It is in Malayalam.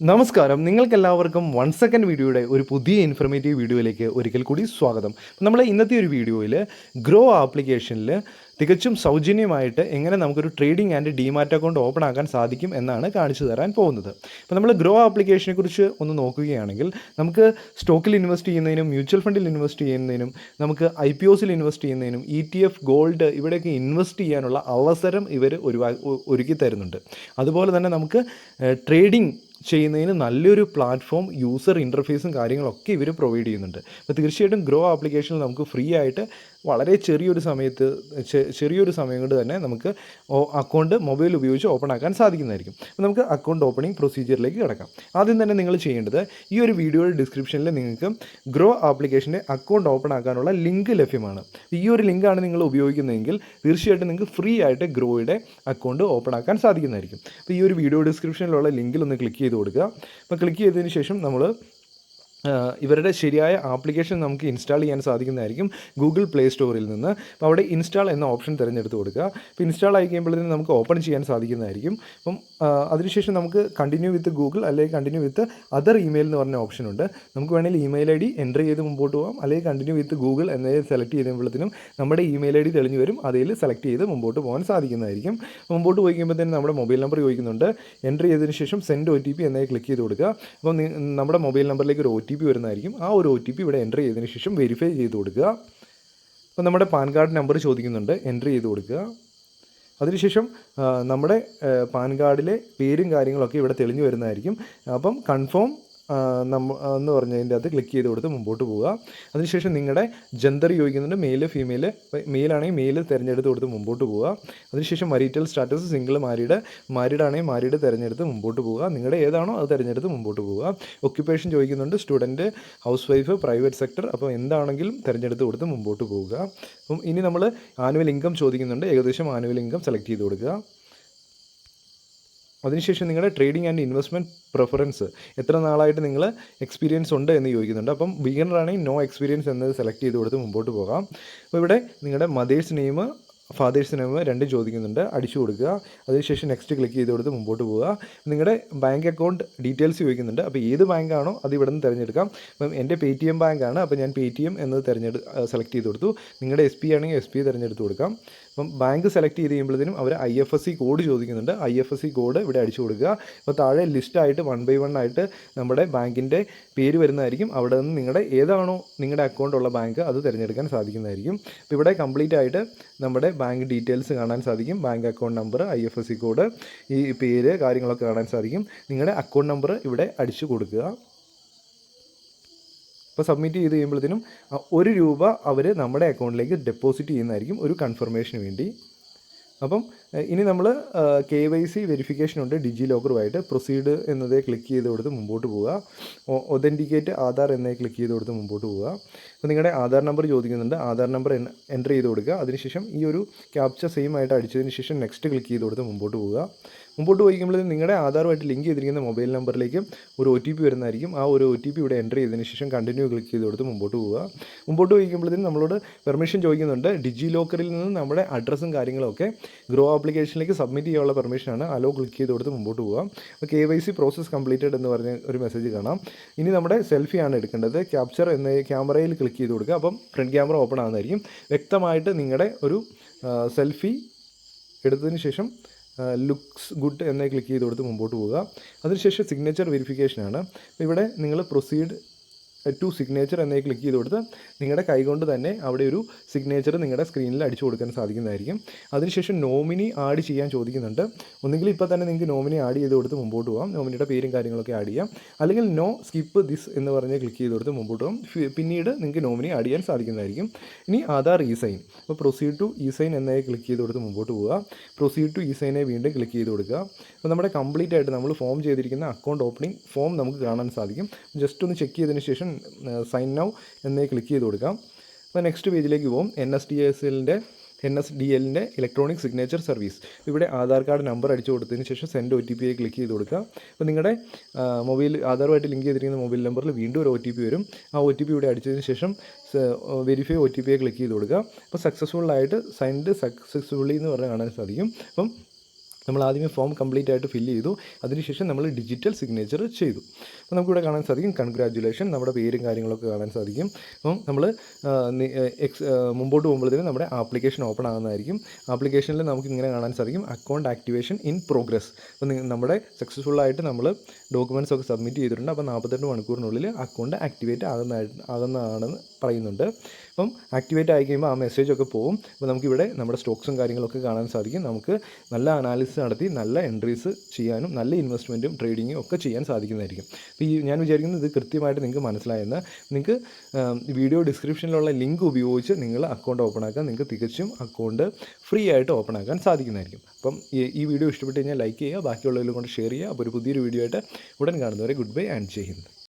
നമസ്കാരം, നിങ്ങൾക്കെല്ലാവർക്കും 1 സെക്കൻഡ് വീഡിയോയുടെ ഒരു പുതിയ ഇൻഫർമേറ്റീവ് വീഡിയോയിലേക്ക് ഒരിക്കൽ കൂടി സ്വാഗതം. നമ്മൾ ഇന്നത്തെ ഒരു വീഡിയോയിൽ ഗ്രോ ആപ്ലിക്കേഷനിൽ തികച്ചും സൗജന്യമായിട്ട് എങ്ങനെ നമുക്കൊരു trading and demat account open ആക്കാൻ സാധിക്കും എന്നാണ് കാണിച്ചു തരാൻ പോകുന്നത്. അപ്പോൾ നമ്മൾ ഗ്രോ ആപ്ലിക്കേഷനെ കുറിച്ച് ഒന്ന് നോക്കുകയാണെങ്കിൽ നമുക്ക് സ്റ്റോക്കിൽ ഇൻവെസ്റ്റ് ചെയ്യുന്നതിനും മ്യൂച്വൽ ഫണ്ടിൽ ഇൻവെസ്റ്റ് ചെയ്യുന്നതിനും നമുക്ക് IPOസിൽ ഇൻവെസ്റ്റ് ചെയ്യുന്നതിനും ETF ഗോൾഡ് ഇവിടെയൊക്കെ ഇൻവെസ്റ്റ് ചെയ്യാനുള്ള അവസരം ഇവർ ഒരുക്കി തരുന്നുണ്ട്. അതുപോലെ തന്നെ നമുക്ക് ട്രേഡിംഗ് ചെയ്യുന്നതിന് നല്ലൊരു പ്ലാറ്റ്ഫോം, യൂസർ ഇൻ്റർഫേസും കാര്യങ്ങളൊക്കെ ഇവർ പ്രൊവൈഡ് ചെയ്യുന്നുണ്ട്. അപ്പോൾ തീർച്ചയായിട്ടും ഗ്രോ ആപ്ലിക്കേഷനിൽ നമുക്ക് ഫ്രീ ആയിട്ട് വളരെ ചെറിയൊരു സമയം കൊണ്ട് തന്നെ നമുക്ക് അക്കൗണ്ട് മൊബൈൽ ഉപയോഗിച്ച് ഓപ്പൺ ആക്കാൻ സാധിക്കുന്നതായിരിക്കും. അപ്പോൾ നമുക്ക് അക്കൗണ്ട് ഓപ്പണിംഗ് പ്രൊസീജിയറിലേക്ക് കിടക്കാം. ആദ്യം തന്നെ നിങ്ങൾ ചെയ്യേണ്ടത്, ഈ ഒരു വീഡിയോയുടെ ഡിസ്ക്രിപ്ഷനിൽ നിങ്ങൾക്ക് ഗ്രോ ആപ്ലിക്കേഷൻ്റെ അക്കൗണ്ട് ഓപ്പൺ ആക്കാനുള്ള ലിങ്ക് ലഭ്യമാണ്. ഈ ഒരു ലിങ്കാണ് നിങ്ങൾ ഉപയോഗിക്കുന്നതെങ്കിൽ തീർച്ചയായിട്ടും നിങ്ങൾക്ക് ഫ്രീ ആയിട്ട് ഗ്രോയുടെ അക്കൗണ്ട് ഓപ്പൺ ആക്കാൻ സാധിക്കുന്നതായിരിക്കും. അപ്പോൾ ഈ ഒരു വീഡിയോ ഡിസ്ക്രിപ്ഷനിലുള്ള ലിങ്കിൽ ഒന്ന് ക്ലിക്ക് ചെയ്ത് കൊടുക്കുക. അപ്പോൾ ക്ലിക്ക് ചെയ്തതിന് ശേഷം നമ്മൾ ഇവരുടെ ശരിയായ ആപ്ലിക്കേഷൻ നമുക്ക് ഇൻസ്റ്റാൾ ചെയ്യാൻ സാധിക്കുന്നതായിരിക്കും ഗൂഗിൾ പ്ലേ സ്റ്റോറിൽ നിന്ന്. അപ്പോൾ അവിടെ ഇൻസ്റ്റാൾ എന്ന ഓപ്ഷൻ തിരഞ്ഞെടുത്ത് കൊടുക്കുക. അപ്പോൾ ഇൻസ്റ്റാൾ ആയി കഴിയുമ്പോഴത്തേന് നമുക്ക് ഓപ്പൺ ചെയ്യാൻ സാധിക്കുന്നതായിരിക്കും. അപ്പം അതിനുശേഷം നമുക്ക് കണ്ടിന്യൂ വിത്ത് ഗൂഗിൾ അല്ലെങ്കിൽ കണ്ടിന്യൂ വിത്ത് അതർ ഇമെയിൽ എന്ന് പറഞ്ഞ ഓപ്ഷൻ ഉണ്ട്. നമുക്ക് വേണമെങ്കിൽ ഇമെയിൽ ID എൻ്റർ ചെയ്ത് മുമ്പോട്ട് പോകാം, അല്ലെങ്കിൽ കണ്ടിന്യൂ വിത്ത് ഗൂഗിൾ എന്നത് സെലക്ട് ചെയ്യുമ്പോഴത്തേനും നമ്മുടെ ഇമെയിൽ ID തെളിഞ്ഞു വരും. അതിൽ സെലക്ട് ചെയ്ത് മുമ്പോട്ട് പോകാൻ സാധിക്കുന്നതായിരിക്കും. മുമ്പോട്ട് പോയി കഴിയുമ്പോഴത്തേനും നമ്മുടെ മൊബൈൽ നമ്പർ ചോദിക്കുന്നുണ്ട്. എൻ്റർ ചെയ്തതിന് ശേഷം സെൻഡ് OTP എന്നത് ക്ലിക്ക് ചെയ്ത് കൊടുക്കുക. അപ്പോൾ നമ്മുടെ മൊബൈൽ നമ്പറിലേക്ക് ഒരു OTP വരുന്നതായിരിക്കും. ആ ഒരു OTP ഇവിടെ എൻ്റർ ചെയ്തതിന് ശേഷം വെരിഫൈ ചെയ്ത് കൊടുക്കുക. അപ്പോൾ നമ്മുടെ പാൻ കാർഡ് നമ്പർ ചോദിക്കുന്നുണ്ട്, എൻ്റർ ചെയ്ത് കൊടുക്കുക. അതിനുശേഷം നമ്മുടെ പാൻ കാർഡിലെ പേരും കാര്യങ്ങളൊക്കെ ഇവിടെ തെളിഞ്ഞു വരുന്നതായിരിക്കും. അപ്പം കൺഫേം എന്ന് പറഞ്ഞതിൻ്റെ അത് ക്ലിക്ക് ചെയ്ത് കൊടുത്ത് മുമ്പോട്ട് പോവുക. അതിനുശേഷം നിങ്ങളുടെ ജെൻഡർ ചോദിക്കുന്നുണ്ട്, മെയിൽ ഫീമെയിൽ. മെയിലാണെങ്കിൽ മെയിൽ തിരഞ്ഞെടുത്ത് കൊടുത്ത് മുമ്പോട്ട് പോവുക. അതിനുശേഷം മരീറ്റൽ സ്റ്റാറ്റസ് സിംഗിൾ, മാരീഡ് ആണെങ്കിൽ മാരീഡ് തിരഞ്ഞെടുത്ത് മുമ്പോട്ട് പോവുക. നിങ്ങളുടെ ഏതാണോ അത് തിരഞ്ഞെടുത്ത് മുമ്പോട്ട് പോവുക. ഒക്യുപ്പേഷൻ ചോദിക്കുന്നുണ്ട്, student, house wife, private sector. അപ്പോൾ എന്താണെങ്കിലും തിരഞ്ഞെടുത്ത് കൊടുത്ത് മുമ്പോട്ട് പോവുക. അപ്പം ഇനി നമ്മൾ ആനുവൽ ഇൻകം ചോദിക്കുന്നുണ്ട്, ഏകദേശം ആനുവൽ ഇൻകം സെലക്ട് ചെയ്ത് കൊടുക്കുക. അതിനുശേഷം നിങ്ങളുടെ ട്രേഡിംഗ് ആൻഡ് ഇൻവെസ്റ്റ്മെൻറ്റ് പ്രിഫറൻസ്, എത്ര നാളായിട്ട് നിങ്ങൾ എക്സ്പീരിയൻസ് ഉണ്ട് എന്ന് ചോദിക്കുന്നുണ്ട്. അപ്പം ബിഗിനർ ആണെങ്കിൽ നോ എക്സ്പീരിയൻസ് എന്നത് സെലക്ട് ചെയ്ത് കൊടുത്ത് മുമ്പോട്ട് പോകാം. അപ്പോൾ ഇവിടെ നിങ്ങളുടെ മദേഴ്സ് നെയിം, ഫാദേഴ്സ് നെയിം രണ്ടും ചോദിക്കുന്നുണ്ട്, അടിച്ചു കൊടുക്കുക. അതിനുശേഷം നെക്സ്റ്റ് ക്ലിക്ക് ചെയ്ത് കൊടുത്ത് മുമ്പോട്ട് പോവുക. നിങ്ങളുടെ ബാങ്ക് അക്കൗണ്ട് ഡീറ്റെയിൽസ് ചോദിക്കുന്നുണ്ട്. അപ്പോൾ ഏത് ബാങ്കാണോ അത് ഇവിടെ നിന്ന് തിരഞ്ഞെടുക്കാം. അപ്പം എൻ്റെ Paytm ബാങ്കാണ്, അപ്പോൾ ഞാൻ Paytm എന്നത് സെലക്ട് ചെയ്ത് കൊടുത്തു. നിങ്ങളുടെ SP ആണെങ്കിൽ SP തിരഞ്ഞെടുത്ത് കൊടുക്കാം. അപ്പം ബാങ്ക് സെലക്ട് ചെയ്ത് കഴിയുമ്പോഴത്തേനും അവർ IFSC കോഡ് ചോദിക്കുന്നുണ്ട്. IFSC കോഡ് ഇവിടെ അടിച്ചു കൊടുക്കുക. അപ്പോൾ താഴെ ലിസ്റ്റായിട്ട് 1 by 1 ആയിട്ട് നമ്മുടെ ബാങ്കിൻ്റെ പേര് വരുന്നതായിരിക്കും. അവിടെ നിന്ന് നിങ്ങളുടെ ഏതാണോ നിങ്ങളുടെ അക്കൗണ്ട് ഉള്ള ബാങ്ക് അത് തിരഞ്ഞെടുക്കാൻ സാധിക്കുന്നതായിരിക്കും. അപ്പോൾ ഇവിടെ കംപ്ലീറ്റ് ആയിട്ട് നമ്മുടെ ബാങ്ക് ഡീറ്റെയിൽസ് കാണാൻ സാധിക്കും. Bank account number, IFSC code, ഈ പേര് കാര്യങ്ങളൊക്കെ കാണാൻ സാധിക്കും. നിങ്ങളുടെ അക്കൗണ്ട് നമ്പർ ഇവിടെ അടിച്ചു കൊടുക്കുക. അപ്പോൾ സബ്മിറ്റ് ചെയ്ത് കഴിയുമ്പോഴത്തേനും ₹1 അവർ നമ്മുടെ അക്കൗണ്ടിലേക്ക് ഡെപ്പോസിറ്റ് ചെയ്യുന്നതായിരിക്കും ഒരു കൺഫർമേഷന് വേണ്ടി. അപ്പം ഇനി നമ്മൾ KYC വെരിഫിക്കേഷൻ ഉണ്ട് ഡിജി ലോക്കറുമായിട്ട്. പ്രൊസീഡ് എന്നതേ ക്ലിക്ക് ചെയ്ത് കൊടുത്ത് മുമ്പോട്ട് പോവുക. ഒതൻറ്റിക്കേറ്റ് ആധാർ എന്നേ ക്ലിക്ക് ചെയ്ത് കൊടുത്ത് മുമ്പോട്ട് പോവുക. അപ്പോൾ നിങ്ങളുടെ ആധാർ നമ്പർ ചോദിക്കുന്നുണ്ട്, ആധാർ നമ്പർ എൻ്റർ ചെയ്ത് കൊടുക്കുക. അതിനുശേഷം ഈ ഒരു ക്യാപ്ച സെയിം ആയിട്ട് അടിച്ചതിന് ശേഷം നെക്സ്റ്റ് ക്ലിക്ക് ചെയ്ത് കൊടുത്ത് മുമ്പോട്ട് പോവുക. മുമ്പോട്ട് പോയിക്കുമ്പോൾ നിങ്ങളുടെ ആധാറുമായിട്ട് ലിങ്ക് ചെയ്തിരിക്കുന്ന മൊബൈൽ നമ്പറിലേക്ക് ഒരു OTP വരുന്നതായിരിക്കും. ആ ഒരു OTP ഇവിടെ എൻ്റർ ചെയ്തതിന് ശേഷം കണ്ടിന്യൂ ക്ലിക്ക് ചെയ്ത് കൊടുത്ത് മുമ്പോട്ട് പോവുക. മുമ്പോട്ട് പോയിക്കുമ്പോഴത്തേനും നമ്മളോട് പെർമിഷൻ ചോദിക്കുന്നുണ്ട്. ഡിജി ലോക്കറിൽ നിന്ന് നമ്മുടെ അഡ്രസ്സും കാര്യങ്ങളൊക്കെ ഗ്രോ ആപ്ലിക്കേഷനിലേക്ക് സബ്മിറ്റ് ചെയ്യാനുള്ള പെർമിഷനാണ്. അലോ ക്ലിക്ക് ചെയ്ത് കൊടുത്ത് മുമ്പോട്ട് പോവുക. അപ്പോൾ KYC പ്രോസസ് കംപ്ലീറ്റഡ് എന്ന് പറഞ്ഞ ഒരു മെസ്സേജ് കാണാം. ഇനി നമ്മുടെ സെൽഫിയാണ് എടുക്കേണ്ടത്. ക്യാപ്ചർ എന്ന ക്യാമറയിൽ ക്ലിക്ക് ചെയ്ത് കൊടുക്കുക. അപ്പം ഫ്രണ്ട് ക്യാമറ ഓപ്പൺ ആകുന്നതായിരിക്കും. വ്യക്തമായിട്ട് നിങ്ങളുടെ ഒരു സെൽഫി എടുത്തതിന് ശേഷം ലുക്സ് ഗുഡ് എന്നെ ക്ലിക്ക് ചെയ്ത് കൊടുത്ത് മുമ്പോട്ട് പോവുക. അതിനുശേഷം സിഗ്നേച്ചർ വെരിഫിക്കേഷനാണ്. ഇവിടെ നിങ്ങൾ പ്രൊസീഡ് ടു സിഗ്നേച്ചർ എന്നേ ക്ലിക്ക് ചെയ്ത് കൊടുത്ത് നിങ്ങളുടെ കൈകൊണ്ട് തന്നെ അവിടെ ഒരു സിഗ്നേച്ചർ നിങ്ങളുടെ സ്ക്രീനിൽ അടിച്ചു കൊടുക്കാൻ സാധിക്കുന്നതായിരിക്കും. അതിനുശേഷം നോമിനി ആഡ് ചെയ്യാൻ ചോദിക്കുന്നുണ്ട്. ഒന്നുകിൽ ഇപ്പോൾ തന്നെ നിങ്ങൾക്ക് നോമിനി ആഡ് ചെയ്ത് കൊടുത്ത് മുമ്പോട്ട് പോകാം. നോമിനിയുടെ പേരും കാര്യങ്ങളൊക്കെ ആഡ് ചെയ്യാം. അല്ലെങ്കിൽ നോ സ്കിപ്പ് ദിസ് എന്ന് പറഞ്ഞ് ക്ലിക്ക് ചെയ്ത് കൊടുത്ത് മുമ്പോട്ട് പോകാം. പിന്നീട് നിങ്ങൾക്ക് നോമിനി ആഡ് ചെയ്യാൻ സാധിക്കുന്നതായിരിക്കും. ഇനി ആധാർ ഇ-സൈൻ, അപ്പോൾ പ്രൊസീഡ് ടു ഇ-സൈൻ എന്നേ ക്ലിക്ക് ചെയ്ത് കൊടുത്ത് മുമ്പോട്ട് പോവുക. പ്രൊസീഡ് ടു ഇ-സൈനെ വീണ്ടും ക്ലിക്ക് ചെയ്ത് കൊടുക്കുക. അപ്പോൾ നമ്മുടെ കംപ്ലീറ്റ് ആയിട്ട് നമ്മൾ ഫോം ചെയ്തിരിക്കുന്ന അക്കൗണ്ട് ഓപ്പണിംഗ് ഫോം നമുക്ക് കാണാൻ സാധിക്കും. ജസ്റ്റ് ഒന്ന് ചെക്ക് ചെയ്തതിന് ശേഷം സൈൻ നൗ എന്നേ ക്ലിക്ക് ചെയ്ത് കൊടുക്കാം. അപ്പോൾ നെക്സ്റ്റ് പേജിലേക്ക് പോകും. NSDLൻ്റെ ഇലക്ട്രോണിക് സിഗ്നേച്ചർ സർവീസ്. ഇവിടെ ആധാർ കാർഡ് നമ്പർ അടിച്ചു കൊടുത്തതിന് ശേഷം സെൻഡ് OTP ക്ലിക്ക് ചെയ്ത് കൊടുക്കുക. അപ്പോൾ നിങ്ങളുടെ ആധാറുമായിട്ട് ലിങ്ക് ചെയ്തിരിക്കുന്ന മൊബൈൽ നമ്പറിൽ വീണ്ടും ഒരു OTP വരും. ആ OTP ഇവിടെ അടിച്ചതിന് ശേഷം വെരിഫൈ OTP ക്ലിക്ക് ചെയ്ത് കൊടുക്കുക. അപ്പോൾ സക്സസ്ഫുള്ളായിട്ട് സൈൻഡ് സക്സസ്ഫുള്ളി എന്ന് പറഞ്ഞ് കാണാൻ സാധിക്കും. അപ്പം നമ്മൾ ആദ്യമേ ഫോം കംപ്ലീറ്റ് ആയിട്ട് ഫില്ല് ചെയ്തു. അതിനുശേഷം നമ്മൾ ഡിജിറ്റൽ സിഗ്നേച്ചർ ചെയ്തു. അപ്പോൾ നമുക്കിവിടെ കാണാൻ സാധിക്കും കൺഗ്രാജുലേഷൻ, നമ്മുടെ പേരും കാര്യങ്ങളൊക്കെ കാണാൻ സാധിക്കും. അപ്പം നമ്മൾ മുമ്പോട്ട് പോകുമ്പോഴത്തേനും നമ്മുടെ ആപ്ലിക്കേഷൻ ഓപ്പൺ ആകുന്നതായിരിക്കും. ആപ്ലിക്കേഷനിൽ നമുക്ക് ഇങ്ങനെ കാണാൻ സാധിക്കും അക്കൗണ്ട് ആക്ടിവേഷൻ ഇൻ പ്രോഗ്രസ്. അപ്പോൾ നമ്മുടെ സക്സസ്ഫുള്ളായിട്ട് നമ്മൾ ഡോക്യുമെൻറ്റ്സ് ഒക്കെ സബ്മിറ്റ് ചെയ്തിട്ടുണ്ട്. അപ്പോൾ 48 മണിക്കൂറിനുള്ളിൽ അക്കൗണ്ട് ആക്ടിവേറ്റ് ആകുന്നതാണെന്ന് പറയുന്നുണ്ട്. അപ്പം ആക്ടിവേറ്റ് ആയി കഴിയുമ്പോൾ ആ മെസ്സേജൊക്കെ പോകും. അപ്പോൾ നമുക്കിവിടെ നമ്മുടെ സ്റ്റോക്സും കാര്യങ്ങളൊക്കെ കാണാൻ സാധിക്കും. നമുക്ക് നല്ല അനാലിസിസ് നടത്തി നല്ല എൻട്രീസ് ചെയ്യാനും നല്ല ഇൻവെസ്റ്റ്മെൻറ്റും ട്രേഡിങ്ങും ഒക്കെ ചെയ്യാൻ സാധിക്കുന്നതായിരിക്കും. അപ്പോൾ ഞാൻ വിചാരിക്കുന്നത് ഇത് കൃത്യമായിട്ട് നിങ്ങൾക്ക് മനസ്സിലായെന്ന്. നിങ്ങൾക്ക് വീഡിയോ ഡിസ്ക്രിപ്ഷനിലുള്ള ലിങ്ക് ഉപയോഗിച്ച് നിങ്ങൾ അക്കൗണ്ട് ഓപ്പൺ ആക്കാൻ നിങ്ങൾക്ക് തികച്ചും അക്കൗണ്ട് ഫ്രീ ആയിട്ട് ഓപ്പൺ ആക്കാൻ സാധിക്കുന്നതായിരിക്കും. അപ്പം ഈ വീഡിയോ ഇഷ്ടപ്പെട്ട് കഴിഞ്ഞാൽ ലൈക്ക് ചെയ്യുക, ബാക്കിയുള്ളവരിൽ കൊണ്ട് ഷെയർ ചെയ്യുക. അപ്പോൾ ഒരു പുതിയൊരു വീഡിയോ ആയിട്ട് ഉടൻ കാണുന്നവരെ good bye and Jai Hind.